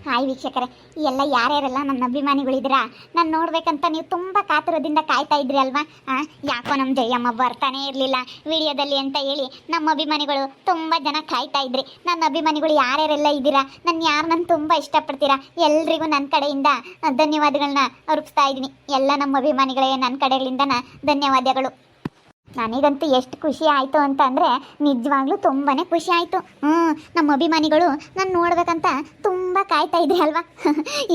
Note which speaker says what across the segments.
Speaker 1: Hi ವೀಕ್ಷಕರೇ, ಎಲ್ಲ ಯಾರ್ಯಾರೆಲ್ಲ ನನ್ನ ಅಭಿಮಾನಿಗಳಿದ್ದೀರಾ, ನಾನು ನೋಡ್ಬೇಕಂತ ನೀವು ತುಂಬ ಕಾತುರದಿಂದ ಕಾಯ್ತಾ ಇದ್ರಿ ಅಲ್ವಾ. ಯಾಕೋ ನಮ್ಮ ಜಯಮ್ಮ ಬರ್ತಾನೆ ಇರಲಿಲ್ಲ ವಿಡಿಯೋದಲ್ಲಿ ಅಂತ ಹೇಳಿ ನಮ್ಮ ಅಭಿಮಾನಿಗಳು ತುಂಬ ಜನ ಕಾಯ್ತಾ ಇದ್ರಿ. ನನ್ನ ಅಭಿಮಾನಿಗಳು ಯಾರ್ಯಾರೆಲ್ಲ ಇದ್ದೀರಾ, ನನ್ನ ತುಂಬ ಇಷ್ಟಪಡ್ತೀರಾ, ಎಲ್ರಿಗೂ ನನ್ನ ಕಡೆಯಿಂದ ಧನ್ಯವಾದಗಳನ್ನ ಅರ್ಪಿಸ್ತಾ ಇದ್ದೀನಿ. ಎಲ್ಲ ನಮ್ಮ ಅಭಿಮಾನಿಗಳಿಗೆ ನನ್ನ ಕಡೆಗಳಿಂದ ಧನ್ಯವಾದಗಳು. ನನಗಂತೂ ಎಷ್ಟು ಖುಷಿ ಆಯಿತು ಅಂತ ಅಂದರೆ ನಿಜವಾಗ್ಲೂ ತುಂಬಾ ಖುಷಿ ಆಯಿತು. ನಮ್ಮ ಅಭಿಮಾನಿಗಳು ನಾನು ನೋಡ್ಬೇಕಂತ ತುಂಬ ಕಾಯ್ತಾ ಇದ್ರಿ ಅಲ್ವಾ.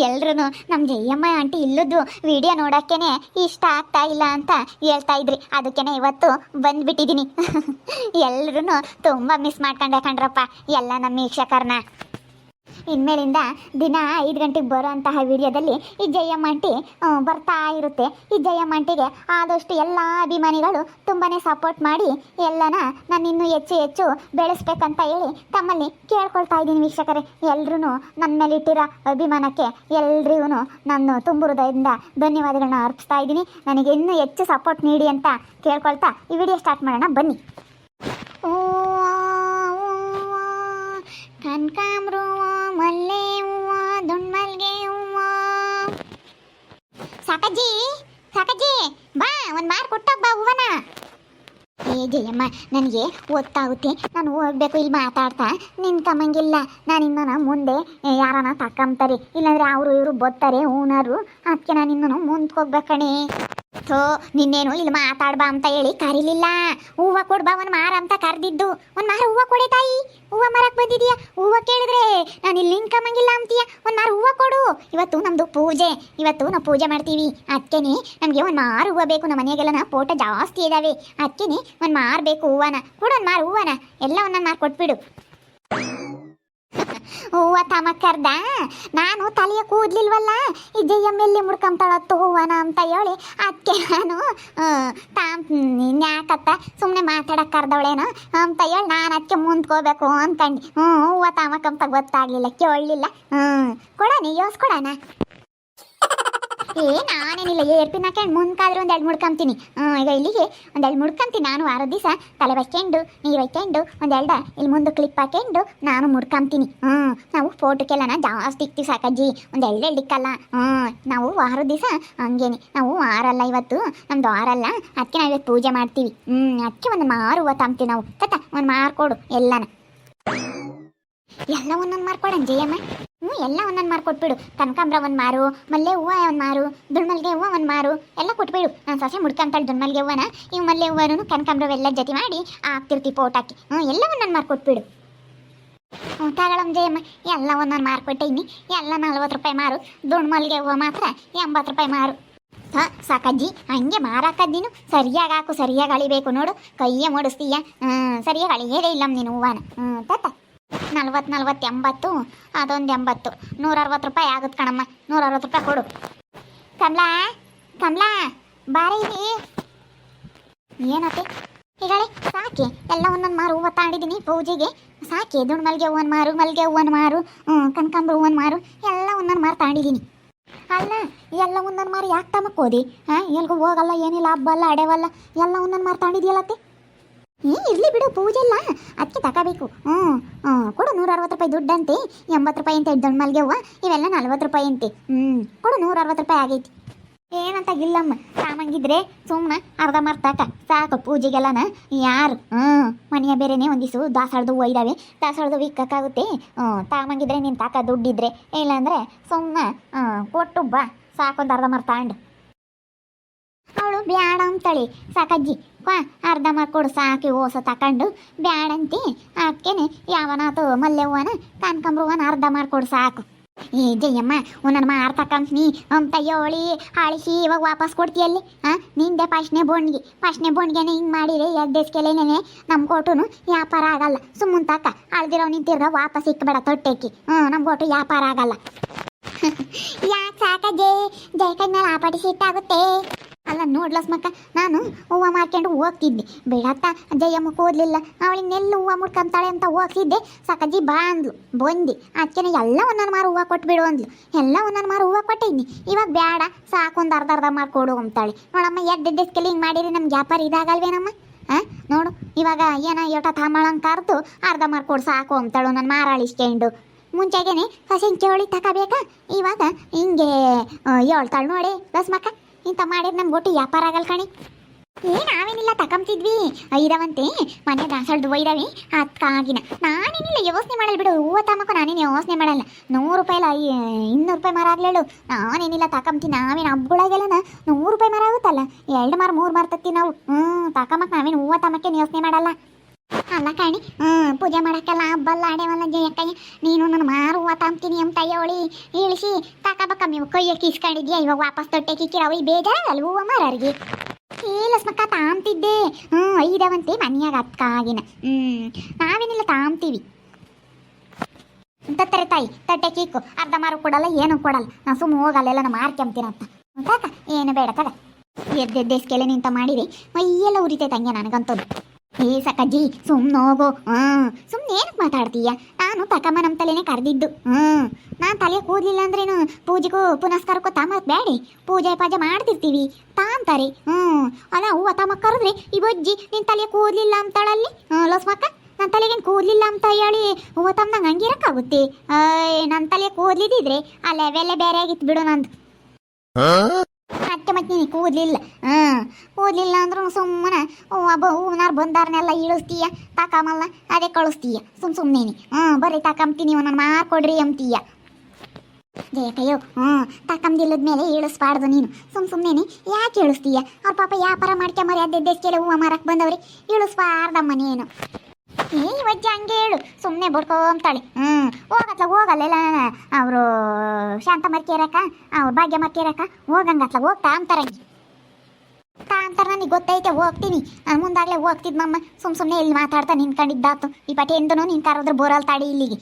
Speaker 1: ಎಲ್ರೂ ನಮ್ಮ ಜಯಮ್ಮ ಆಂಟಿ ಇಲ್ಲದ್ದು ವಿಡಿಯೋ ನೋಡೋಕ್ಕೇ ಇಷ್ಟ ಆಗ್ತಾ ಇಲ್ಲ ಅಂತ ಹೇಳ್ತಾ ಇದ್ರಿ. ಅದಕ್ಕೇ ಇವತ್ತು ಬಂದುಬಿಟ್ಟಿದ್ದೀನಿ. ಎಲ್ರೂ ತುಂಬ ಮಿಸ್ ಮಾಡ್ಕೊಂಡೆ ಕಣ್ರಪ್ಪ ಎಲ್ಲ ನಮ್ಮ ವೀಕ್ಷಕರನ್ನ. ಇನ್ಮೇಲಿಂದ ದಿನ 5 ಗಂಟೆಗೆ ಬರೋ ಅಂತಹ ವಿಡಿಯೋದಲ್ಲಿ ಈ ಜಯಮ್ಮ ಆಂಟಿ ಬರ್ತಾ ಇರುತ್ತೆ. ಈ ಜಯಮ್ಮ ಆಂಟಿಗೆ ಆದಷ್ಟು ಎಲ್ಲ ಅಭಿಮಾನಿಗಳು ತುಂಬಾ ಸಪೋರ್ಟ್ ಮಾಡಿ ಎಲ್ಲನ ನಾನು ಇನ್ನೂ ಹೆಚ್ಚು ಬೆಳೆಸ್ಬೇಕಂತ ಹೇಳಿ ತಮ್ಮಲ್ಲಿ ಕೇಳ್ಕೊಳ್ತಾ ಇದ್ದೀನಿ ವೀಕ್ಷಕರೇ. ಎಲ್ರೂ ನನ್ನ ಮೇಲೆ ಇಟ್ಟಿರೋ ಅಭಿಮಾನಕ್ಕೆ ಎಲ್ರಿಗೂ ನಾನು ತುಂಬ ಹೃದಯದಿಂದ ಧನ್ಯವಾದಗಳನ್ನ ಅರ್ಪಿಸ್ತಾ ಇದ್ದೀನಿ. ನನಗೆ ಇನ್ನೂ ಹೆಚ್ಚು ಸಪೋರ್ಟ್ ನೀಡಿ ಅಂತ ಕೇಳ್ಕೊಳ್ತಾ ಈ ವಿಡಿಯೋ ಸ್ಟಾರ್ಟ್ ಮಾಡೋಣ ಬನ್ನಿ. ಕನಕಾಂಬ್ರ ಮಲ್ಲೆ ಹೂವ ದುಂಡ್ಮಲ್ಗೆ ಹೂವ. ಸಾಕಜ್ಜಿ ಬಾ ಒಂದು ಮಾರು ಕೊಟ್ಟೋಗ್ ಬಾ ಹೂವನ. ಜಯಮ್ಮ ನನಗೆ ಗೊತ್ತಾಗುತ್ತೆ, ನಾನು ಹೋಗ್ಬೇಕು. ಇಲ್ಲಿ ಮಾತಾಡ್ತಾ ನಿಂತ್ಕೊಂಬಂಗಿಲ್ಲ. ನಾನಿನ್ನ ಮುಂದೆ ಯಾರನ್ನ ತಕ್ಕಂತಾರೆ, ಇಲ್ಲಾಂದ್ರೆ ಅವರು ಇವರು ಬರ್ತಾರೆ ಓನರು. ಅದಕ್ಕೆ ನಾನು ಇನ್ನೂ ಮುಂದೆ ಹೋಗ್ಬೇಕಣೆ. ನಿನ್ನೇನು ಇಲ್ಲಿ ಮಾತಾಡ್ಬಾ ಅಂತ ಹೇಳಿ ಕರೀಲಿಲ್ಲ. ಹೂವು ಕೊಡ್ಬಾ ಒಂದು ಮಾರ ಅಂತ ಕರೆದಿದ್ದು. ಒಂದು ಮಾರ ಹೂವು ಕೊಡೆ ತಾಯಿ, ಹೂವು ಮರಕ್ಕೆ ಬಂದಿದೀಯಾ, ಹೂವು ಕೇಳಿದ್ರೆ ನಾನು ಇಲ್ಲಿ ನಿಂತ್ಕೊಂಬಂಗಿಲ್ಲ ಅಂತೀಯ. ಒಂದು ಮಾರ ಹೂವು ಕೊಡು. ಇವತ್ತು ನಮ್ಮದು ಪೂಜೆ, ಇವತ್ತು ನಾವು ಪೂಜೆ ಮಾಡ್ತೀವಿ. ಅದಕ್ಕೇನೆ ನಮಗೆ ಒಂದು ಮಾರು ಹೂವು ಬೇಕು. ನಮ್ಮ ಮನೆಗೆಲ್ಲ ಫೋಟೋ ಜಾಸ್ತಿ ಇದ್ದಾವೆ. ಅದಕ್ಕೇನೆ ಒಂದು ಮಾರು ಬೇಕು ಹೂವನ. ಕೊಡು ಒಂದು ಮಾರು ಹೂವನ, ಎಲ್ಲ ಒಂದೊಂದು ಮಾರು ಕೊಟ್ಬಿಡು. ಹೂವ ತಮ್ಮ ಕರ್ದ, ನಾನು ತಲೆಯ ಕೂದ್ಲಿಲ್ವಲ್ಲ, ಈ ಜಯಮ್ಮ ಎಲ್ಲಿ ಮುಡ್ಕೊಂತಾಳತ್ತು ಹೂವನ ಅಂತ ಹೇಳಿ ಅದಕ್ಕೆ ನಾನು ಯಾಕತ್ತ ಸುಮ್ಮನೆ ಮಾತಾಡಕ್ಕೆ ಕರ್ದವಳೇನೋ ಅಂತ ಹೇಳಿ ನಾನು ಅದಕ್ಕೆ ಮುಂದ್ಕೋಬೇಕು ಅಂದ್ಕಂಡು ಹೂವ ತಾಮಕ್ಕಂತ ಗೊತ್ತಾಗ್ಲಿಲ್ಲ, ಕೇಳಲಿಲ್ಲ. ಕೊಡೋಣ ಯೋಸ್ಕೊಡೋಣ. ನಾನೇನಿಲ್ಲ, ಏರ್ಪಿನ ಹಾಕೊಂಡು ಮುಂದ್ಕಾದ್ರೆ ಒಂದೆರಡು ಮುಡ್ಕೊಂತೀನಿ. ಈಗ ಇಲ್ಲಿಗೆ ಒಂದೆರಡು ಮುಡ್ಕೊಂತೀನಿ ನಾನು. ವಾರದ ದಿವಸ ತಲೆ ಬಚ್ಕೊಂಡು ನೀರು ಹೊಯ್ಕೊಂಡು ಒಂದೆರಡು ಇಲ್ಲಿ ಮುಂದೆ ಕ್ಲಿಪ್ ಹಾಕೊಂಡು ನಾನು ಮುಡ್ಕೊಂತೀನಿ. ನಾವು ಫೋಟೋಕ್ಕೆಲ್ಲ ಜಾಸ್ತಿ ಇಕ್ತೀವಿ ಸಾಕಜ್ಜಿ, ಒಂದೆರಡು ಇಕ್ಕಲ್ಲ. ನಾವು ವಾರದ ದಿವಸ ಹಂಗೇನೆ, ನಾವು ವಾರಲ್ಲ ಇವತ್ತು, ನಮ್ದು ವಾರಲ್ಲ. ಅದಕ್ಕೆ ನಾವು ಇವತ್ತು ಪೂಜೆ ಮಾಡ್ತೀವಿ. ಅದಕ್ಕೆ ಒಂದು ಮಾರು ಹೂವು ತಂಬ್ತೀವಿ ನಾವು. ಒಂದು ಮಾರು ಕೊಡು ಎಲ್ಲನ. ಎಲ್ಲ ಒಂದೊಂದು ಮಾರ್ಕೊಡೋಣ ಜಯಮ್ಮ. ಎಲ್ಲ ಒಂದೊಂದು ಮಾರು ಕೊಟ್ಬಿಡು. ಕನಕಾಂಬ್ರ ಒಂದು ಮಾರು, ಮಲ್ಲೆ ಹೂವು ಒಂದು ಮಾರು, ದುಂಡ್ಮಲ್ಗೆ ಹೂವು ಒಂದು ಮಾರು, ಎಲ್ಲ ಕೊಟ್ಬಿಡು. ನಾನು ಸೊಸೆ ಮುಡ್ಕೊಂತಾಳೆ ದುಂಡ್ಮಲ್ಗೆ ಹೂವನ, ಇವು ಮಲ್ಲೆ ಹೂವನು ಕನಕಾಂಬ್ರವೆಲ್ಲ ಜೊತೆ ಮಾಡಿ ಹಾಕ್ತಿರ್ತೀವಿ ಫೋಟೋಕ್ಕೆ. ಎಲ್ಲ ಒಂದೊಂದು ಮಾರು ಕೊಟ್ಬಿಡು. ತಗೊಳಮ್ಮ ಜಯಮ್ಮ, ಎಲ್ಲ ಒಂದೊಂದು ಮಾರು ಕೊಟ್ಟಿನಿ. ಎಲ್ಲ 40 ರೂಪಾಯಿ ಮಾರು. ದುಂಡ್ಮಲ್ಗೆ ಹೂವು ಮಾತ್ರ 80 ರೂಪಾಯಿ ಮಾರು. ಸಾಕಜ್ಜಿ ಹಂಗೆ ಮಾರಾಕದ್ದೀನು ಸರಿಯಾಗಿ ಹಾಕು, ಸರಿಯಾಗಿ ಅಳಿಬೇಕು ನೋಡು. ಕೈಯೇ ಮೂಡಿಸ್ತೀಯ, ಸರಿಯಾಗಿ ಅಳಿಯೋದೇ ಇಲ್ಲ ನೀನು ಹೂವನ. 40, 80, ಅದೊಂದು 80, 160 ರೂಪಾಯಿ ಆಗುತ್ತೆ ಕಣಮ್ಮ. 160 ರೂಪಾಯಿ ಕೊಡು. ಕಮಲಾ ಬಾರಿ. ಏನತ್ತೆ ಹೀಗಾಳೆ? ಸಾಕೆ ಎಲ್ಲ ಒಂದೊಂದು ಮಾರು ಹೂವು ತಗೊಂಡಿದ್ದೀನಿ ಪೂಜೆಗೆ. ಸಾಕೆ ದುಂಡ್ಮಲ್ಗೆ ಹೂವನ್ ಮಾರು, ಮಲ್ಗೆ ಹೂವನ್ ಮಾರು, ಕನಕಾಂಬ್ರ ಹೂವನ್ ಮಾರು, ಎಲ್ಲ ಒಂದೊಂದು ಮಾರು ತಗೊಂಡಿದ್ದೀನಿ. ಅಲ್ಲ, ಎಲ್ಲ ಒಂದೊಂದು ಮಾರು ಯಾಕೆ ತಮಕೋದಿ? ಎಲ್ಗೂ ಹೋಗಲ್ಲ, ಏನಿಲ್ಲ, ಹಬ್ಬ ಅಲ್ಲ, ಅಡೆವಲ್ಲ, ಎಲ್ಲ ಒಂದೊಂದು ಮಾರು ತಗೊಂಡಿದ್ಯಲ್ಲತ್ತೆ. ಇರಲಿ ಬಿಡು, ಪೂಜೆ ಇಲ್ಲ ಅದಕ್ಕೆ ತಗೋಬೇಕು. ಕೊಡು. 160 ರೂಪಾಯಿ ದುಡ್ಡಂತೆ, 80 ರೂಪಾಯಿ ಅಂತೆ ದುಂಡ್ಮಲ್ಗೆ ಹೂವು, ಇವೆಲ್ಲ 40 ರೂಪಾಯಿ ಅಂತೆ. ಕೊಡು, 160 ರೂಪಾಯಿ ಆಗೈತಿ. ಏನಂತ ಇಲ್ಲಮ್ಮ, ಸಾಮಂಗಿದ್ರೆ ಸುಮ್ಮನೆ ಅರ್ಧ ಮಾರ್ತಾಕ ಸಾಕು ಪೂಜೆಗೆಲ್ಲನ. ಯಾರು ಮನೆಯ ಬೇರೆನೇ ಒಂದಿಸು ದಾಸವಾಳದ ಹೂವು ಇದ್ದಾವೆ, ದಾಸವಾಳದ ಇಕ್ಕಾಗುತ್ತೆ. ತಾಮಂಗಿದ್ರೆ ನೀನು ತಾಕ ದುಡ್ಡಿದ್ರೆ, ಇಲ್ಲಾಂದರೆ ಸುಮ್ಮನೆ ಕೊಟ್ಟು ಬಾ ಸಾಕೊಂದು ಅರ್ಧ ಮಾರ್ತಾಂಡು. ಅವಳು ಬ್ಯಾಡ ಅಂತಳಿ ಸಾಕಜ್ಜಿ, ಅರ್ಧ ಮಾಡ್ಕೊಡು ಸಾಕಿ ಓಸ ತಕೊಂಡು ಬ್ಯಾಡಂತಿ. ಅದಕ್ಕೇನೆ ಯಾವನಾತು ಮಲ್ಲೆ ಹೂವನ ಕನಕಾಂಬ್ರ ಹೂವನ ಅರ್ಧ ಮಾಡ್ಕೊಡು ಸಾಕು. ಜಯಮ್ಮ ಒಂದನ್ನು ಮಾರು ತಕಂತೀನಿ ಅಂತ ಹೇಳಿ ಆಳಿಸಿ ಇವಾಗ ವಾಪಸ್ ಕೊಡ್ತೀಯಲ್ಲಿ. ನಿಂದೆ ಫಸ್ಟ್ನೇ ಬೋಣ್ಗೆನೆ ಹಿಂಗೆ ಮಾಡಿರಿ 2 ದೇಶಕ್ಕೆಲೇನೆ ನಮ್ಮ ಕೊಟ್ಟುನು ವ್ಯಾಪಾರ ಆಗಲ್ಲ. ಸುಮ್ಮನೆ ತಕ್ಕ ಅಳ್ದಿರೋ ನಿಂತಿರ್ಗ ವಾಪಸ್ ಇಕ್ಕಬೇಡ ತೊಟ್ಟೆಕ್ಕಿ. ನಮ್ಮ ಕೊಟ್ಟು ವ್ಯಾಪಾರ ಆಗಲ್ಲ. ಯಾಕೆ ಸಾಕಜ್ಜಿ ಜಯಕದ ಮೇಲೆ ಆಪಾಟಿ ಸಿಟ್ಟಾಗುತ್ತೆ. ಅಲ್ಲ ನೋಡ್ಲಸ್ ಮಕ್ಕ, ನಾನು ಹೂವು ಮಾರ್ಕೊಂಡು ಹೋಗ್ತಿದ್ದೆ. ಬೇಡತ್ತ ಜಯಮ್ಮ ಕೂದಲಿಲ್ಲ, ಅವಳಿನ್ನೆಲ್ಲ ಹೂವು ಮುಡ್ಕೊಂತಾಳೆ ಅಂತ ಹೋಗ್ತಿದ್ದೆ. ಸಾಕಜ್ಜಿ ಬಾ ಅಂದ್ಲು, ಬಂದು ಅದಕ್ಕೆ ಎಲ್ಲ ಒಂದೊಂದು ಮಾರು ಹೂವು ಕೊಟ್ಬಿಡು ಅಂದ್ಲು. ಎಲ್ಲ ಒಂದೊಂದು ಮಾರು ಹೂವು ಕೊಟ್ಟಿದ್ನಿ. ಇವಾಗ ಬೇಡ ಸಾಕೊಂದು ಅರ್ಧ ಮಾಡಿಕೊಡು ಅಂತಾಳೆ. ನೋಡಮ್ಮ 2 ದಿವಸಕ್ಕೆ ಹಿಂಗೆ ಮಾಡಿರಿ ನಮ್ಗೆ ವ್ಯಾಪಾರ ಇದಾಗಲ್ವೇನಮ್ಮ. ನೋಡು ಇವಾಗ ಏನೋ ಏಟ ತಾಮಳಂಗೆ ಕರೆದು ಅರ್ಧ ಮಾಡ್ಕೊಡು ಸಾಕು ಅಂತಾಳು. ನಾನು ಮಾರಾಳಿಸ್ಕೊಂಡು ಮುಂಚೆಗೇನೆ ಹಸಿನ್ ಚೋಳಿ ತಗೋಬೇಕಾ ಇವಾಗ ಹಿಂಗೆ ಹೇಳ್ತಾಳೆ ನೋಡಿ ಬಸ್ ಮಕ್ಕ ಇಂಥ ಮಾಡಿದ್ರೆ ನಮ್ಗೆ ಒಟ್ಟು ವ್ಯಾಪಾರ ಆಗಲ್ಲ ಕಣಿ. ನಾವೇನಿಲ್ಲ ತಕೊಂತಿದ್ವಿ ಇದಾವಂತೆ ಮನೆ ದಾಸಳ್ದು ಒಯ್ದಾವೆ ಅದಕ್ಕಾಗಿನ ನಾನೇನಿಲ್ಲ ಯೋಚನೆ ಮಾಡಲ್ಲ ಬಿಡು. ಹೂವು ತಮ್ಮಕ್ಕೂ ನಾನೇನು ಯೋಚನೆ ಮಾಡಲ್ಲ. 100 ರೂಪಾಯಿ ಅಲ್ಲ 200 ರೂಪಾಯಿ ಮರ ಆಗ್ಲೇಳು ನಾನೇನಿಲ್ಲ ತಕೊಂತೀನಿ. ನಾವೇನು ಹಬ್ಬಗಳಾಗೆಲ್ಲ 100 ರೂಪಾಯಿ ಮರ ಆಗುತ್ತಲ್ಲ 2 ಮರ 3 ಮರ ತತ್ತಿ ನಾವು ತಕೊಂಬಕ್ಕೆ ನಾವೇನು ಹೂವು ತಮ್ಮಕ್ಕೆ ಯೋಚನೆ ಮಾಡಲ್ಲ. ಅಲ್ಲ ಕಾಣಿ ಪೂಜೆ ಮಾಡಕ್ಕೆಲ್ಲ ಹಬ್ಬಲ್ಲ ಆಡೇವಲ್ಲ ಜಯಕ್ಕಯ್ಯ ನೀನು ನನ್ನ ಮಾರು ಹೂವು ತಂಬ್ತೀನಿ ಅಂತ ಹೇಳಿ ಇಳಿಸಿ ತಕೋಬೇಕಮ್ಮ ನೀವು ಕೈಯಕ್ಕೆ ಇಸ್ಕೊಂಡಿದ್ಯಾ ಇವಾಗ ವಾಪಸ್ ತೊಟ್ಟೆ ಕಿಕ್ಕಿರವ ಬೇಜಾರಲ್ಲ ಹೂವು ಮಾರರಿಗೆ ಇಲ್ಲ ಸ್ಮಕ್ಕ ತಾಂಬ್ತಿದ್ದೆ. ಐದವಂತೆ ಮನೆಯಾಗ ಅದಕ್ಕಾಗಿನ ನಾವೇನಿಲ್ಲ ತಾಂಬ್ತೀವಿ. ತತ್ತರೆ ತಾಯಿ ತಟ್ಟೆ ಕೀಕು ಅರ್ಧ ಮಾರು ಕೊಡಲ್ಲ ಏನು ಕೊಡಲ್ಲ ನಾ ಸುಮ್ಮ ಹೋಗಲ್ಲೆಲ್ಲ ನಾ ಮಾರ್ಕೊಂತೀನಂತ ತಾಕ ಏನು ಬೇಡ ತಗ ಎದ್ದೆಸ್ಕೆಲೆ ನಿಂತ ಮಾಡಿರಿ ಮೈಯೆಲ್ಲ ಉರಿತೈತೆ ಹಂಗೆ ನನಗಂತದ್ದು. ಸಕ್ಕಜ್ಜಿ ಸುಮ್ಮನೆ ಹೋಗು ಸುಮ್ಮನೆ ಏನಕ್ಕೆ ಮಾತಾಡ್ತೀಯ? ನಾನು ತಕಮ್ಮ ನಮ್ಮ ತಲೆನೇ ಕರೆದಿದ್ದು ನಾನು ತಲೆ ಕೂದಲಿಲ್ಲ ಅಂದ್ರೇನು ಪೂಜೆಗೂ ಪುನಸ್ಕಾರಕ್ಕೂ ತಾಮತ್ ಬೇಡಿ ಪೂಜೆ ಪಾಜೆ ಮಾಡ್ತಿರ್ತೀವಿ ತಾಂತಾರೆ. ಅಲ್ಲ ಹೂವು ತಮ್ಮ ಕರೆದ್ರಿ ಈ ಬಜ್ಜಿ ನಿನ್ನ ತಲೆ ಕೂದಲಿಲ್ಲ ಅಂತಾಳಲ್ಲಿ ಲೋಸ್ಮಕ್ಕ ನನ್ನ ತಲೆಗೇನು ಕೂದಲಿಲ್ಲ ಅಂತ ಹೇಳಿ ಹೂವು ತಮ್ಮಂಗೆ ಹಂಗಿರಕ್ಕಾಗುತ್ತೆ? ನನ್ನ ತಲೆ ಕೂದಲಿದ್ದಿದ್ರೆ ಆ ಲೆವೆಲ್ಲೇ ಬೇರೆ ಆಗಿತ್ತು ಬಿಡು ನಂದು. ಮತ್ತೆ ಮತ್ತೆ ನೀನು ಕೂದಲಿಲ್ಲ ಅಂದ್ರೂ ಸುಮ್ಮನೆ ಹೂವನಾರು ಬಂದಾರನ್ನೆಲ್ಲ ಇಳಿಸ್ತೀಯ ತಕಮಲ್ಲ ಅದೇ ಕಳಿಸ್ತೀಯ ಸುಮ್ಮನೆ ಬರ್ರಿ ತಕಂತೀನಿ ನನ್ನ ಮಾರ್ಕೊಡ್ರಿ ಅಂತೀಯ. ಜಯಕಯ್ಯೋ ತಕಂದಿಲ್ಲದ ಮೇಲೆ ಇಳಿಸ್ಬಾರ್ದು ನೀನು ಸುಮ್ಮನೆ ಯಾಕೆ ಇಳಿಸ್ತೀಯ? ಅವ್ರ ಪಾಪ ವ್ಯಾಪಾರ ಮಾಡ್ಕೊಂಬರಿ ಅದ್ದೆಸ್ಕೆಲೆ ಹೂವು ಮಾರಕ್ಕೆ ಬಂದವ್ರಿ ಇಳಿಸ್ಬಾರ್ದಮ್ಮ ನೀನು. ವಜ್ಜೆ ಹಂಗೆ ಹೇಳು ಸುಮ್ಮನೆ ಬಡ್ಕೊಂತಾಳೆ ಹೋಗಲ್ಲ ಅವರು ಶಾಂತ ಮರ್ಕೇರಕ್ಕ ಅವ್ರು ಭಾಗ್ಯ ಮರ್ಕೇರಕ್ಕ ಹೋಗಂಗತ್ಲ ಹೋಗ್ತಾ ಅಂತಾರಂಗಿ ನನಗೆ ಗೊತ್ತೈತೆ ಹೋಗ್ತೀನಿ ನಾನು ಮುಂದಾಗಲೇ ಹೋಗ್ತಿದ್ಮಮ್ಮ ಸುಮ್ಮನೆ ಇಲ್ಲಿ ಮಾತಾಡ್ತಾ ನಿಂತ್ಕೊಂಡಿದ್ದಾತು ಈ ಪಟೆ ಎಂದೂ ನಿನ್ ಕರೆದ್ರೆ ಬೋರಲ್ ತಾಡಿ ಇಲ್ಲಿಗೆ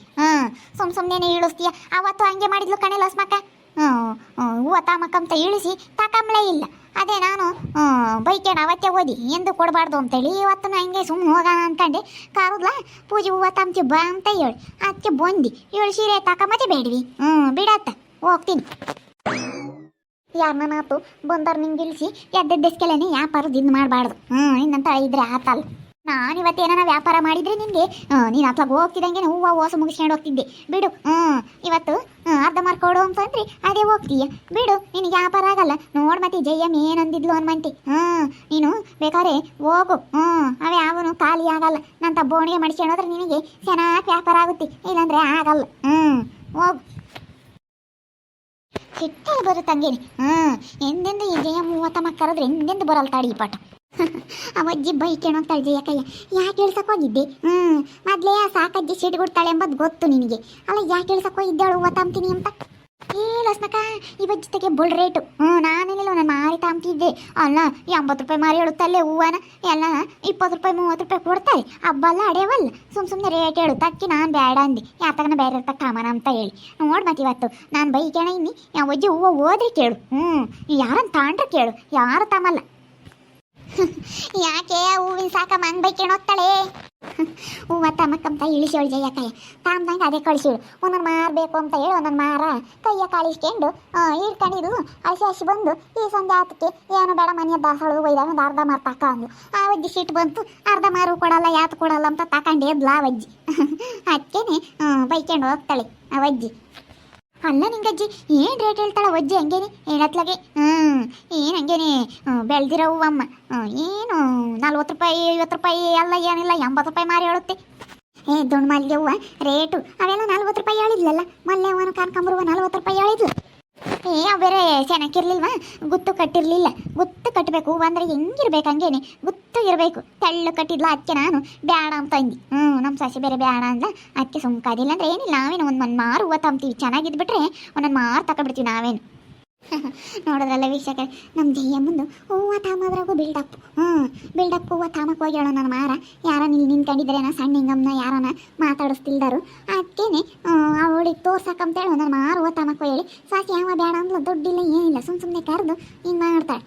Speaker 1: ಸುಮ್ಮನೆ ಇಳಿಸ್ತೀಯ. ಅವತ್ತು ಹಂಗೆ ಮಾಡಿದ್ಲು ಕಣೆ ಲಸ್ಮಕ್ಕ ಹೂವು ತಾಮಕ್ಕಂತ ಇಳಿಸಿ ತಕಂಬ್ಲೇ ಇಲ್ಲ. ಅದೇ ನಾನು ಬೈಕೇಣ ಅವತ್ತೇ ಓದಿ ಎಂದು ಕೊಡಬಾರ್ದು ಅಂತೇಳಿ ಇವತ್ತು ಹಂಗೆ ಸುಮ್ಮನೆ ಹೋಗೋಣ ಅನ್ಕಂಡೆ ಕಾರುದ್ಲ ಪೂಜೆ ಹೂವು ತಾಂಬ್ತಿ ಬಾ ಅಂತ ಹೇಳಿ ಅದಕ್ಕೆ ಬಂದು ಇವಳು ಸೀರೆ ತಕೊಂಬತ್ತೆ ಬೇಡ್ವಿ ಬಿಡತ್ತ ಹೋಗ್ತೀನಿ. ಯಾರನ್ನಾತು ಬಂದವ್ರು ನಿಂಗೆ ಇಳಿಸಿ ಎದ್ದೆಸ್ಕೆಲೇನೆ ವ್ಯಾಪಾರದ ಇದು ಮಾಡಬಾರ್ದು ಇನ್ನಂತ ಇದ್ರೆ ಆತಲ್ಲ. ನಾನು ಇವತ್ತೇನ ವ್ಯಾಪಾರ ಮಾಡಿದ್ರೆ ನಿನಗೆ ನೀನು ಅತ್ಲಾಗ ಹೋಗ್ತಿದ್ದಂಗೆ ಹೂವು ಓಸ ಮುಗಿಸ್ಕೊಂಡು ಹೋಗ್ತಿದ್ದೆ ಬಿಡು. ಇವತ್ತು ಅರ್ಧ ಮಾರ್ಕೊಡು ಅಂತಂದ್ರಿ ಅದೇ ಹೋಗ್ತೀಯ ಬಿಡು ನಿನಗೆ ವ್ಯಾಪಾರ ಆಗಲ್ಲ. ನೋಡ್ ಮತ್ತೆ ಜಯಮ್ಮ ಏನಂದಿದ್ಲು ಅನ್ಮಂತಿ ನೀನು ಬೇಕಾದ್ರೆ ಹೋಗು ಅವೇ ಅವನು ಖಾಲಿ ಆಗಲ್ಲ ನಂತ ಬೋಣಿಗೆ ಮಡಿಸ್ಕೊಂಡೋದ್ರೆ ನಿನಗೆ ಚೆನ್ನಾಗಿ ವ್ಯಾಪಾರ ಆಗುತ್ತೆ ಇಲ್ಲಾಂದ್ರೆ ಆಗಲ್ಲ ಹೋಗು. ಸಿಟ್ಟೆ ಬರುತ್ತೆ ಹಂಗೇನೆ ಎಂದೆಂದು ಈ ಜಯಮ್ಮ ಮೂವತ್ತಮ್ಮ ಕರೆದ್ರೆ ಎಂದೆಂದು ಬರಲ್ಲ ತಾಡಿ ಈ ಪಾಠ. ಅವಜ್ಜಿ ಬೈಕೇಣೋ ಅಂತ ಜಯಕಯ್ಯ ಯಾಕೆ ಇಳ್ಸಕ್ ಹೋಗಿದ್ದೆ? ಮೊದ್ಲೇ ಸಾಕಜ್ಜಿ ಸಿಟ್ಟು ಕೊಡ್ತಾಳೆ ಎಂಬುದು ಗೊತ್ತು ನಿನಗೆ ಅಲ್ಲ ಯಾಕೆ ಇಳ್ಸಕ್ ಹೋಗಿದ್ದಾಳು ಹೂವು ತಾಂಬ್ತೀನಿ ಅಂತ. ಲಸ್ಮಕ್ಕ ಈ ಬಜ್ಜಿತೆಗೆ ಬುಲ್ ರೇಟು ನಾನೇನಿಲ್ಲ ನಾನು ಮಾರಿ ತಾಂಬ್ತಿದ್ದೆ ಅಲ್ಲ 80 ರೂಪಾಯಿ ಮಾರಿ ಹೇಳುತ್ತಲ್ಲೇ ಹೂವನ ಎಲ್ಲ 20 ರೂಪಾಯಿ 30 ರೂಪಾಯಿ ಕೊಡ್ತಾರೆ ಹಬ್ಬಲ್ಲ ಅಡೆಯವಲ್ಲ ಸುಮ್ಮನೆ ರೇಟ್ ಹೇಳು ತಕ್ಕಿ ನಾನು ಬೇಡ ಅಂದೆ ಯಾತಗನ ಬೇರೆ ಇರ್ತಕ್ಕ ಕಾಮನ ಅಂತ ಹೇಳಿ ನೋಡಿ ಮತ್ತೆ ಇವತ್ತು ನಾನು ಬೈಕೇಣ ಇನ್ನಿ ಯಾವ ಅಜ್ಜಿ ಹೂವು ಹೋದ್ರೆ ಕೇಳು ಯಾರನ್ನ ತಾಂಡ್ರೆ ಕೇಳು ಯಾರು ತಮ್ಮಲ್ಲ. ಯಾಕೆ ಹೂವಿನ ಸಾಕಮ್ಮ ಹಂಗೆ ಬೈಕೇಣ ಹೋಗ್ತಾಳೆ ಹೂವು ತಮ್ಮಕ್ಕಂತ ಇಳಿಸೋಳು ಜಯಕಯ್ಯ ತಾಮ್ದಂಗೆ ಅದೇ ಕಳಿಸಿಳು ಒಂದೊಂದು ಮಾರಬೇಕು ಅಂತ ಹೇಳಿ ಒಂದೊಂದು ಮಾರ ಕೈಯ ಕಾಳಿಸ್ಕೊಂಡು ಇಟ್ಕೊಂಡಿದ್ದು ಹಸಿ ಬಂದು ಈ ಸಂಜೆ ಆತಕ್ಕೆ ಏನು ಬೇಡ ಮನೆಯ ದಾಸಳು ಒಯ್ದಾಗ ಒಂದು ಅರ್ಧ ಮಾರು ತಕೊಂಡು ಆ ವಜ್ಜಿ ಸಿಟ್ಟು ಬಂತು ಅರ್ಧ ಮಾರು ಕೊಡಲ್ಲ ಯಾತು ಕೊಡಲ್ಲ ಅಂತ ತಗೊಂಡು ಎದ್ಲು ಆ ವಜ್ಜಿ ಅದಕ್ಕೇನೆ ಬೈಕೊಂಡು ಹೋಗ್ತಾಳೆ ಆ ವಜ್ಜಿ. ಅಲ್ಲ ನಿಂಗಜ್ಜಿ ಏನು ರೇಟ್ ಹೇಳ್ತಾಳೆ ವಜ್ಜಿ ಹಂಗೇನೆ ಏನತ್ಲಾಗೆ ಏನು ಹಂಗೇನೆ ಬೆಳೆದಿರೋ ಹೂವಮ್ಮ ಏನು 40 ರೂಪಾಯಿ 50 ರೂಪಾಯಿ ಎಲ್ಲ ಏನಿಲ್ಲ 80 ರೂಪಾಯಿ ಮಾರಿ ಹೇಳುತ್ತೆ. ದುಂಡು ಮಲ್ಲಿಗೆ ಹೂವು ರೇಟು ಅವೆಲ್ಲ 40 ರೂಪಾಯಿ ಹೇಳಿದ್ಲಲ್ಲ ಮಲ್ಲೆ ಹೂವನ ಕನಕಾಂಬರ 40 ರೂಪಾಯಿ ಹೇಳಿದ್ಲು. ಅವು ಬೇರೆ ಚೆನ್ನಾಗಿರ್ಲಿಲ್ವಾ ಗುತ್ತು ಕಟ್ಟಿರ್ಲಿಲ್ಲ ಗುತ್ತು ಕಟ್ಟಬೇಕು ಹೂವು ಅಂದರೆ ಹೆಂಗಿರ್ಬೇಕು ಹಂಗೇನೆ ಗುತ್ತು ಇರಬೇಕು ತೆಳ್ಳು ಕಟ್ಟಿದ್ಲ ಅದಕ್ಕೆ ನಾನು ಬೇಡ ಅಂತ ಅಂದು ನಮ್ಮ ಸಸಿ ಬೇರೆ ಬೇಡ ಅಂದ ಅದಕ್ಕೆ ಸುಮ್ಕಾದಿಲ್ಲ ಅಂದರೆ ಏನಿಲ್ಲ ನಾವೇನು ಒಂದು ಮಾರು ಹೂವು ತಂಬ್ತೀವಿ ಚೆನ್ನಾಗಿದ್ಬಿಟ್ರೆ ಒಂದೊಂದು ಮಾರು ತಗೊಬಿಡ್ತೀವಿ ನಾವೇನು. ನೋಡೋದ್ರಲ್ಲ ವೀಕ್ಷಕರೇ ನಮ್ಮ ಜಯಮ್ಮಂದು ಹೂವು ತಾಮದ್ರಾಗೂ ಬಿಲ್ಡಪ್ ಹೂವು ತಾಮಕ್ಕೆ ಹೋಗಿ ಹೇಳೋ ನನ್ನ ಮಾರ ಯಾರ ನಿಂತ್ಕೊಂಡಿದ್ರೇನ ಸಣ್ಣ ಹಿಂಗಮ್ಮನ ಯಾರನ ಮಾತಾಡಿಸ್ತಿಲ್ದರು ಅದಕ್ಕೇನೆ ಅವಳಿಗೆ ತೋರ್ಸಕ್ಕಂತೇಳಿ ನನ್ನ ಮಾರು ಹೂವು ತಾಮಕ್ಕೆ ಹೇಳಿ ಸಾಕಿ ಯಾವ ಬೇಡ ಅಂದ್ಲು ದುಡ್ಡಿಲ್ಲ ಏನಿಲ್ಲ ಸುಮ್ಮನೆ ಕರೆದು ಹಿಂಗೆ ಮಾಡ್ತಾಳೆ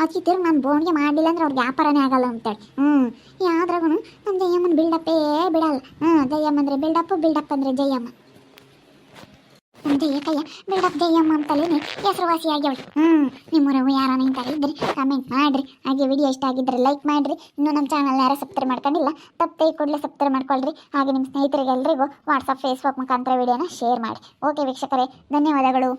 Speaker 1: ಅದಕ್ಕೆ ತಿರ್ಗಿ ನಾನು ಬೋಣಿಗೆ ಮಾಡಲಿಲ್ಲ ಅಂದ್ರೆ ಅವ್ರಿಗೆ ವ್ಯಾಪಾರನೇ ಆಗಲ್ಲ ಅಂತೇಳಿ ಯಾವ್ದ್ರಾಗೂ ನಮ್ಮ ಜಯಮ್ಮನ ಬಿಲ್ಡಪ್ಪೇ ಬಿಡಲ್ಲ ಜಯಮ್ಮ ಅಂದರೆ ಬಿಲ್ಡಪ್ ಅಂದರೆ ಜಯಮ್ಮ. ನಮ್ಮ ಜಯಕಯ್ಯ ಬಿಲ್ಡಪ್ ಜಯಮ್ಮ ಅಂತಲೇ ಹೆಸರುವಾಸಿಯಾಗ್ಯವಳು. ನಿಮ್ಮೂರವು ಯಾರನ್ನ ಇಂತಾರೆ ಇದ್ರಿ ಕಮೆಂಟ್ ಮಾಡಿರಿ. ಹಾಗೆ ವಿಡಿಯೋ ಇಷ್ಟ ಆಗಿದ್ದರೆ ಲೈಕ್ ಮಾಡಿರಿ. ಇನ್ನೂ ನಮ್ಮ ಚಾನಲ್ ಯಾರು ಸಬ್ಸ್ಕ್ರೈಬ್ ಮಾಡ್ಕೊಂಡಿಲ್ಲ ತಪ್ಪೇ ಕೂಡಲೇ ಸಬ್ಸ್ಕ್ರೈಬ್ ಮಾಡ್ಕೊಳ್ರಿ. ಹಾಗೆ ನಿಮ್ಮ ಸ್ನೇಹಿತರಿಗೆ ಎಲ್ರಿಗೂ ವಾಟ್ಸಪ್ ಫೇಸ್ಬುಕ್ ಮುಖಾಂತರ ವಿಡಿಯೋನ ಶೇರ್ ಮಾಡಿ. ಓಕೆ ವೀಕ್ಷಕರೇ, ಧನ್ಯವಾದಗಳು.